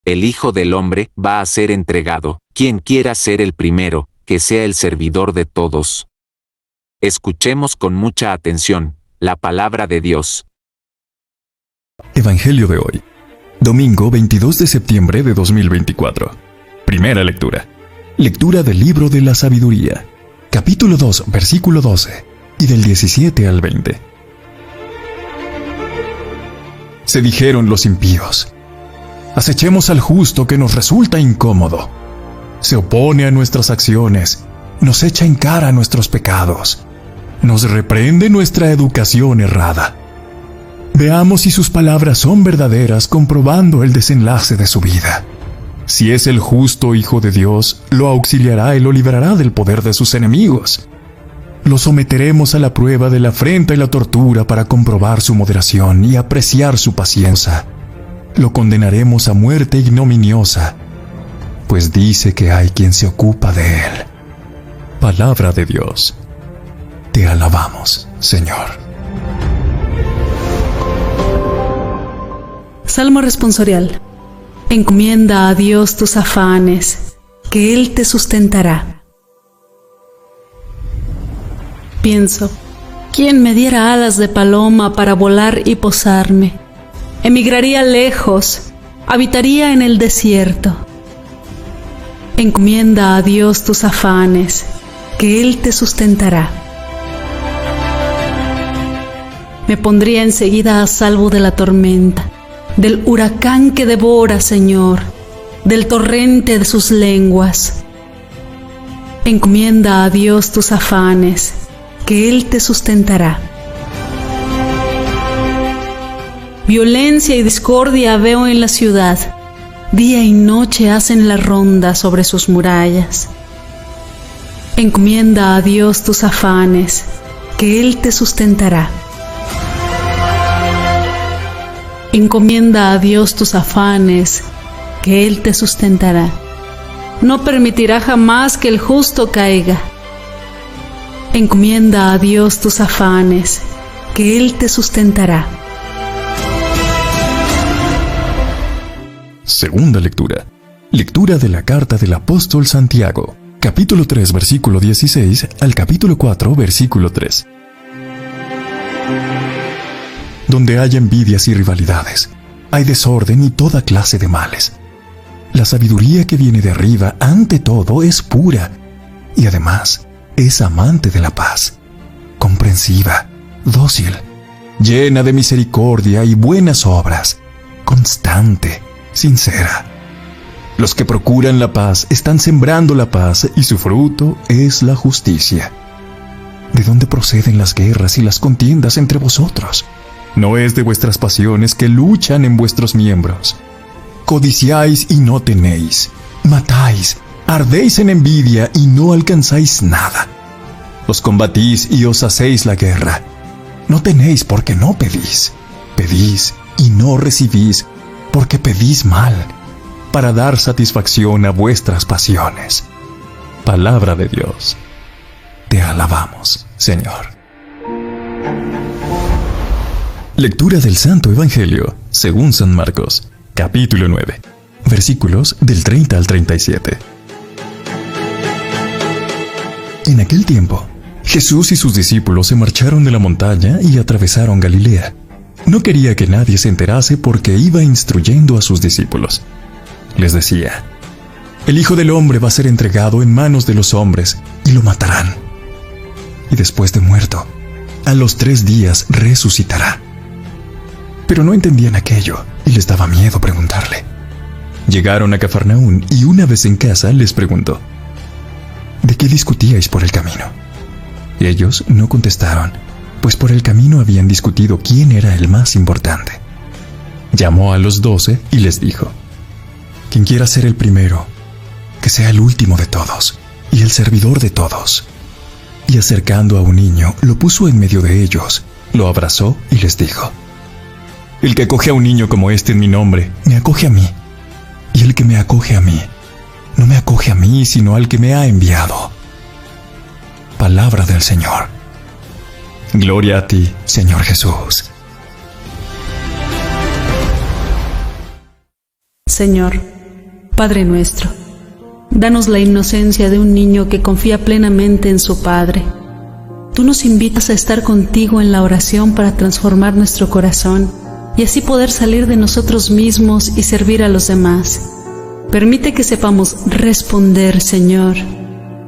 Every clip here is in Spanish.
El Hijo del Hombre va a ser entregado. Quien quiera ser el primero, que sea el servidor de todos. Escuchemos con mucha atención la palabra de Dios. Evangelio de hoy, domingo 22 de septiembre de 2024. Primera lectura. Lectura del libro de la sabiduría, capítulo 2, versículo 12, y del 17 al 20. Se dijeron los impíos: acechemos al justo que nos resulta incómodo. Se opone a nuestras acciones, nos echa en cara nuestros pecados, nos reprende nuestra educación errada. Veamos si sus palabras son verdaderas comprobando el desenlace de su vida. Si es el justo Hijo de Dios, lo auxiliará y lo librará del poder de sus enemigos. Lo someteremos a la prueba de la afrenta y la tortura para comprobar su moderación y apreciar su paciencia. Lo condenaremos a muerte ignominiosa, pues dice que hay quien se ocupa de él. Palabra de Dios. Te alabamos, Señor. Salmo responsorial. Encomienda a Dios tus afanes, que Él te sustentará. Pienso, ¿quién me diera alas de paloma para volar y posarme? Emigraría lejos, habitaría en el desierto. Encomienda a Dios tus afanes, que Él te sustentará. Me pondría enseguida a salvo de la tormenta, del huracán que devora, Señor, del torrente de sus lenguas. Encomienda a Dios tus afanes, que Él te sustentará. Violencia y discordia veo en la ciudad, día y noche hacen la ronda sobre sus murallas. Encomienda a Dios tus afanes, que Él te sustentará. Encomienda a Dios tus afanes, que Él te sustentará. No permitirá jamás que el justo caiga. Encomienda a Dios tus afanes, que Él te sustentará. Segunda lectura. Lectura de la carta del apóstol Santiago, capítulo 3, versículo 16 al capítulo 4, versículo 3. Donde hay envidias y rivalidades, hay desorden y toda clase de males. La sabiduría que viene de arriba, ante todo, es pura, y además es amante de la paz, comprensiva, dócil, llena de misericordia y buenas obras, constante, sincera. Los que procuran la paz están sembrando la paz y su fruto es la justicia. ¿De dónde proceden las guerras y las contiendas entre vosotros? ¿No es de vuestras pasiones que luchan en vuestros miembros? Codiciáis y no tenéis, matáis, ardéis en envidia y no alcanzáis nada. Os combatís y os hacéis la guerra. No tenéis porque no pedís. Pedís y no recibís porque pedís mal, para dar satisfacción a vuestras pasiones. Palabra de Dios. Te alabamos, Señor. Lectura del Santo Evangelio, según San Marcos, capítulo 9, versículos del 30 al 37. En aquel tiempo, Jesús y sus discípulos se marcharon de la montaña y atravesaron Galilea. No quería que nadie se enterase porque iba instruyendo a sus discípulos. Les decía: el Hijo del Hombre va a ser entregado en manos de los hombres y lo matarán. Y después de muerto, a los 3 días resucitará. Pero no entendían aquello y les daba miedo preguntarle. Llegaron a Cafarnaún y una vez en casa les preguntó: ¿de qué discutíais por el camino? Ellos no contestaron, pues por el camino habían discutido quién era el más importante. Llamó a los 12 y les dijo: quien quiera ser el primero, que sea el último de todos y el servidor de todos. Y acercando a un niño, lo puso en medio de ellos, lo abrazó y les dijo: el que acoge a un niño como este en mi nombre, me acoge a mí. Y el que me acoge a mí, no me acoge a mí, sino al que me ha enviado. Palabra del Señor. Gloria a ti, Señor Jesús. Señor, Padre nuestro, danos la inocencia de un niño que confía plenamente en su Padre. Tú nos invitas a estar contigo en la oración para transformar nuestro corazón y así poder salir de nosotros mismos y servir a los demás. Permite que sepamos responder, Señor.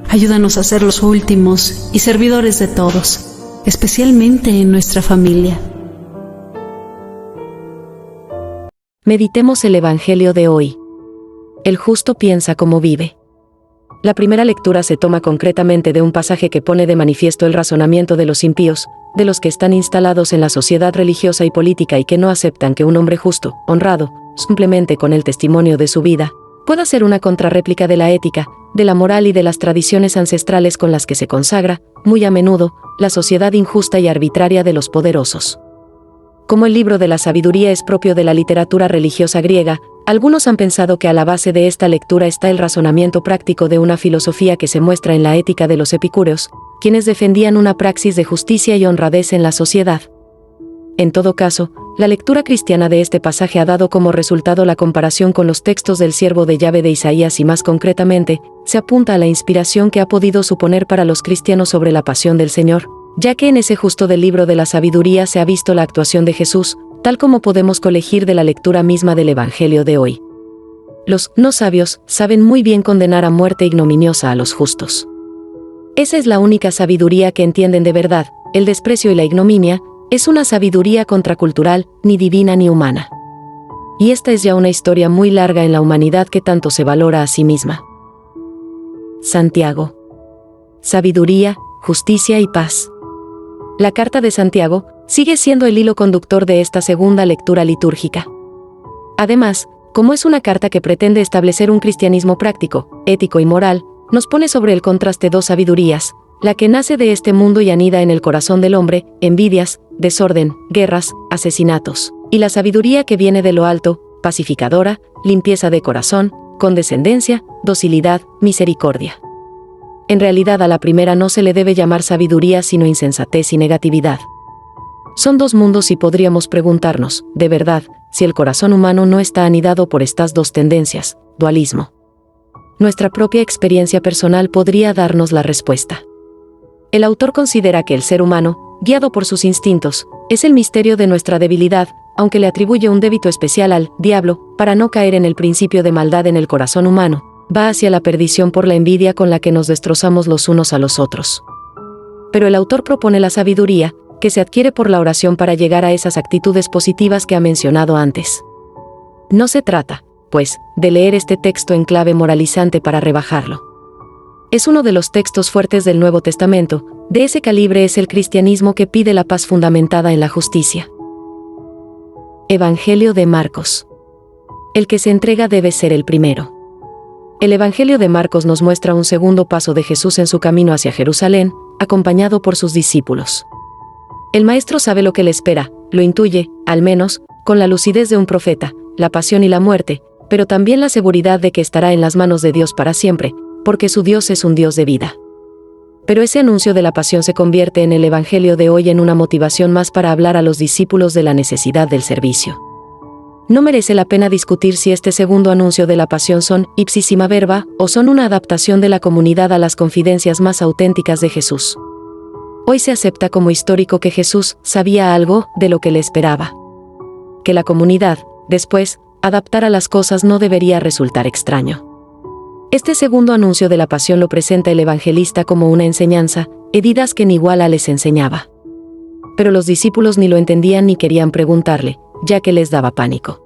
Ayúdanos a ser los últimos y servidores de todos, especialmente en nuestra familia. Meditemos el Evangelio de hoy. El justo piensa como vive. La primera lectura se toma concretamente de un pasaje que pone de manifiesto el razonamiento de los impíos, de los que están instalados en la sociedad religiosa y política y que no aceptan que un hombre justo, honrado, simplemente con el testimonio de su vida, pueda ser una contrarréplica de la ética, de la moral y de las tradiciones ancestrales con las que se consagra, muy a menudo, la sociedad injusta y arbitraria de los poderosos. Como el libro de la sabiduría es propio de la literatura religiosa griega, algunos han pensado que a la base de esta lectura está el razonamiento práctico de una filosofía que se muestra en la ética de los epicúreos, quienes defendían una praxis de justicia y honradez en la sociedad. En todo caso, la lectura cristiana de este pasaje ha dado como resultado la comparación con los textos del siervo de Yahvé de Isaías y más concretamente, se apunta a la inspiración que ha podido suponer para los cristianos sobre la pasión del Señor, ya que en ese justo del libro de la sabiduría se ha visto la actuación de Jesús, tal como podemos colegir de la lectura misma del Evangelio de hoy. Los no sabios saben muy bien condenar a muerte ignominiosa a los justos. Esa es la única sabiduría que entienden de verdad. El desprecio y la ignominia es una sabiduría contracultural, ni divina ni humana. Y esta es ya una historia muy larga en la humanidad que tanto se valora a sí misma. Santiago. Sabiduría, justicia y paz. La carta de Santiago sigue siendo el hilo conductor de esta segunda lectura litúrgica. Además, como es una carta que pretende establecer un cristianismo práctico, ético y moral, nos pone sobre el contraste dos sabidurías, la que nace de este mundo y anida en el corazón del hombre, envidias, desorden, guerras, asesinatos, y la sabiduría que viene de lo alto, pacificadora, limpieza de corazón, condescendencia, docilidad, misericordia. En realidad a la primera no se le debe llamar sabiduría sino insensatez y negatividad. Son dos mundos y podríamos preguntarnos, de verdad, si el corazón humano no está anidado por estas dos tendencias, dualismo. Nuestra propia experiencia personal podría darnos la respuesta. El autor considera que el ser humano, guiado por sus instintos, es el misterio de nuestra debilidad, aunque le atribuye un débito especial al diablo, para no caer en el principio de maldad en el corazón humano. Va hacia la perdición por la envidia con la que nos destrozamos los unos a los otros. Pero el autor propone la sabiduría, que se adquiere por la oración para llegar a esas actitudes positivas que ha mencionado antes. No se trata, pues, de leer este texto en clave moralizante para rebajarlo. Es uno de los textos fuertes del Nuevo Testamento, de ese calibre es el cristianismo que pide la paz fundamentada en la justicia. Evangelio de Marcos. El que se entrega debe ser el primero. El Evangelio de Marcos nos muestra un segundo paso de Jesús en su camino hacia Jerusalén, acompañado por sus discípulos. El Maestro sabe lo que le espera, lo intuye, al menos, con la lucidez de un profeta, la pasión y la muerte, pero también la seguridad de que estará en las manos de Dios para siempre, porque su Dios es un Dios de vida. Pero ese anuncio de la pasión se convierte en el Evangelio de hoy en una motivación más para hablar a los discípulos de la necesidad del servicio. No merece la pena discutir si este segundo anuncio de la pasión son ipsissima verba o son una adaptación de la comunidad a las confidencias más auténticas de Jesús. Hoy se acepta como histórico que Jesús sabía algo de lo que le esperaba. Que la comunidad, después, adaptara las cosas no debería resultar extraño. Este segundo anuncio de la pasión lo presenta el evangelista como una enseñanza, heridas que ni iguala les enseñaba. Pero los discípulos ni lo entendían ni querían preguntarle, ya que les daba pánico.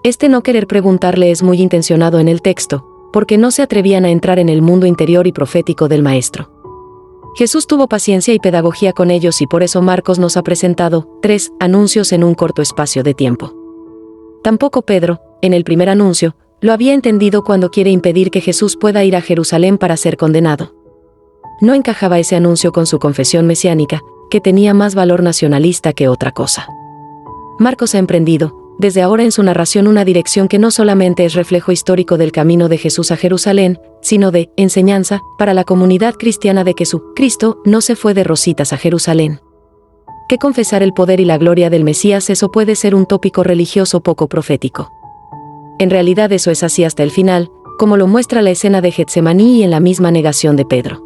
Este no querer preguntarle es muy intencionado en el texto, porque no se atrevían a entrar en el mundo interior y profético del Maestro. Jesús tuvo paciencia y pedagogía con ellos y por eso Marcos nos ha presentado 3 anuncios en un corto espacio de tiempo. Tampoco Pedro, en el primer anuncio, lo había entendido cuando quiere impedir que Jesús pueda ir a Jerusalén para ser condenado. No encajaba ese anuncio con su confesión mesiánica, que tenía más valor nacionalista que otra cosa. Marcos ha emprendido, desde ahora en su narración, una dirección que no solamente es reflejo histórico del camino de Jesús a Jerusalén, sino de enseñanza para la comunidad cristiana de que su Cristo no se fue de rositas a Jerusalén. Que confesar el poder y la gloria del Mesías, eso puede ser un tópico religioso poco profético. En realidad eso es así hasta el final, como lo muestra la escena de Getsemaní y en la misma negación de Pedro.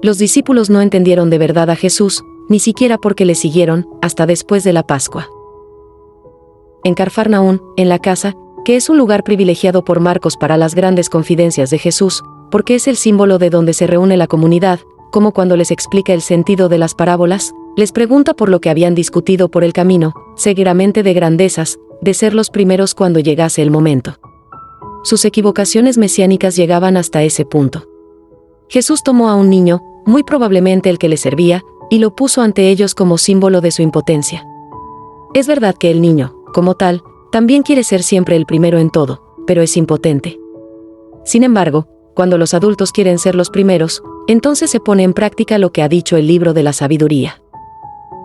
Los discípulos no entendieron de verdad a Jesús, ni siquiera porque le siguieron, hasta después de la Pascua. En Cafarnaún, en la casa, que es un lugar privilegiado por Marcos para las grandes confidencias de Jesús, porque es el símbolo de donde se reúne la comunidad, como cuando les explica el sentido de las parábolas, les pregunta por lo que habían discutido por el camino, seguramente de grandezas, de ser los primeros cuando llegase el momento. Sus equivocaciones mesiánicas llegaban hasta ese punto. Jesús tomó a un niño, muy probablemente el que le servía, y lo puso ante ellos como símbolo de su impotencia. Es verdad que el niño, como tal, también quiere ser siempre el primero en todo, pero es impotente. Sin embargo, cuando los adultos quieren ser los primeros, entonces se pone en práctica lo que ha dicho el libro de la sabiduría.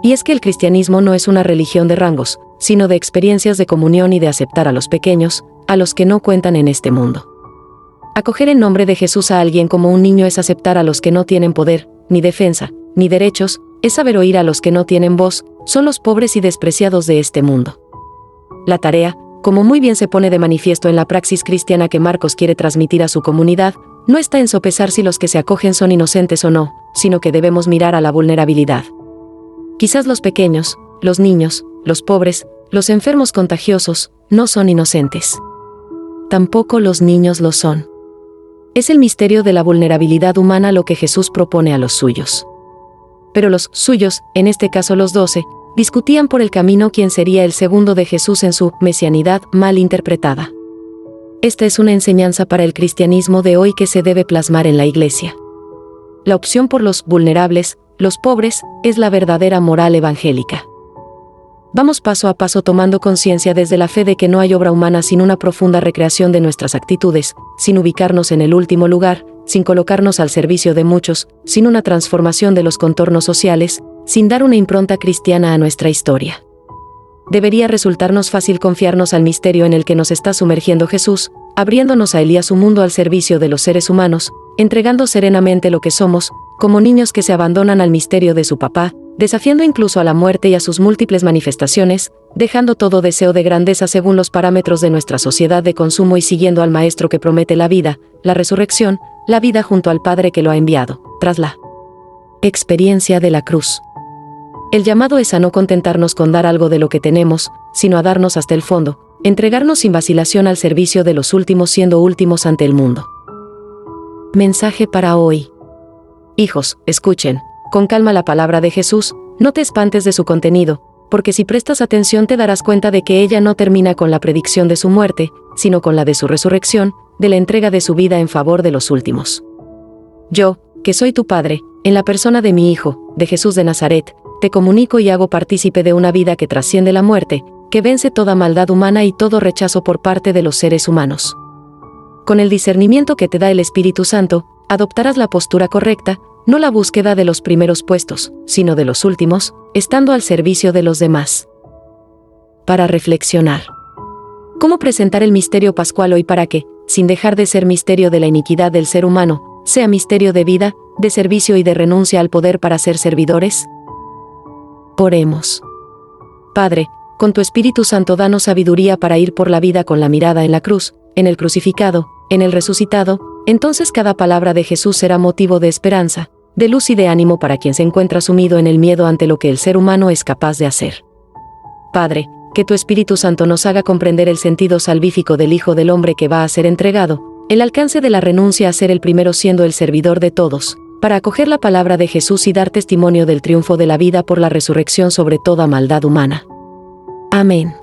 Y es que el cristianismo no es una religión de rangos, sino de experiencias de comunión y de aceptar a los pequeños, a los que no cuentan en este mundo. Acoger en nombre de Jesús a alguien como un niño es aceptar a los que no tienen poder, ni defensa, ni derechos, es saber oír a los que no tienen voz, son los pobres y despreciados de este mundo. La tarea, como muy bien se pone de manifiesto en la praxis cristiana que Marcos quiere transmitir a su comunidad, no está en sopesar si los que se acogen son inocentes o no, sino que debemos mirar a la vulnerabilidad. Quizás los pequeños, los niños, los pobres, los enfermos contagiosos, no son inocentes. Tampoco los niños lo son. Es el misterio de la vulnerabilidad humana lo que Jesús propone a los suyos. Pero los suyos, en este caso los 12, discutían por el camino quién sería el segundo de Jesús en su mesianidad mal interpretada. Esta es una enseñanza para el cristianismo de hoy que se debe plasmar en la Iglesia. La opción por los vulnerables, los pobres, es la verdadera moral evangélica. Vamos paso a paso tomando conciencia desde la fe de que no hay obra humana sin una profunda recreación de nuestras actitudes, sin ubicarnos en el último lugar, sin colocarnos al servicio de muchos, sin una transformación de los contornos sociales, sin dar una impronta cristiana a nuestra historia. Debería resultarnos fácil confiarnos al misterio en el que nos está sumergiendo Jesús, abriéndonos a él y a su mundo al servicio de los seres humanos, entregando serenamente lo que somos, como niños que se abandonan al misterio de su papá, desafiando incluso a la muerte y a sus múltiples manifestaciones, dejando todo deseo de grandeza según los parámetros de nuestra sociedad de consumo y siguiendo al Maestro que promete la vida, la resurrección, la vida junto al Padre que lo ha enviado, tras la experiencia de la cruz. El llamado es a no contentarnos con dar algo de lo que tenemos, sino a darnos hasta el fondo, entregarnos sin vacilación al servicio de los últimos siendo últimos ante el mundo. Mensaje para hoy. Hijos, escuchen con calma la palabra de Jesús, no te espantes de su contenido, porque si prestas atención te darás cuenta de que ella no termina con la predicción de su muerte, sino con la de su resurrección, de la entrega de su vida en favor de los últimos. Yo, que soy tu Padre, en la persona de mi Hijo, de Jesús de Nazaret, te comunico y hago partícipe de una vida que trasciende la muerte, que vence toda maldad humana y todo rechazo por parte de los seres humanos. Con el discernimiento que te da el Espíritu Santo, adoptarás la postura correcta, no la búsqueda de los primeros puestos, sino de los últimos, estando al servicio de los demás. Para reflexionar. ¿Cómo presentar el misterio pascual hoy para que, sin dejar de ser misterio de la iniquidad del ser humano, sea misterio de vida, de servicio y de renuncia al poder para ser servidores? Oremos. Padre, con tu Espíritu Santo danos sabiduría para ir por la vida con la mirada en la cruz, en el crucificado, en el resucitado, entonces cada palabra de Jesús será motivo de esperanza, de luz y de ánimo para quien se encuentra sumido en el miedo ante lo que el ser humano es capaz de hacer. Padre, que tu Espíritu Santo nos haga comprender el sentido salvífico del Hijo del Hombre que va a ser entregado, el alcance de la renuncia a ser el primero siendo el servidor de todos, para acoger la palabra de Jesús y dar testimonio del triunfo de la vida por la resurrección sobre toda maldad humana. Amén.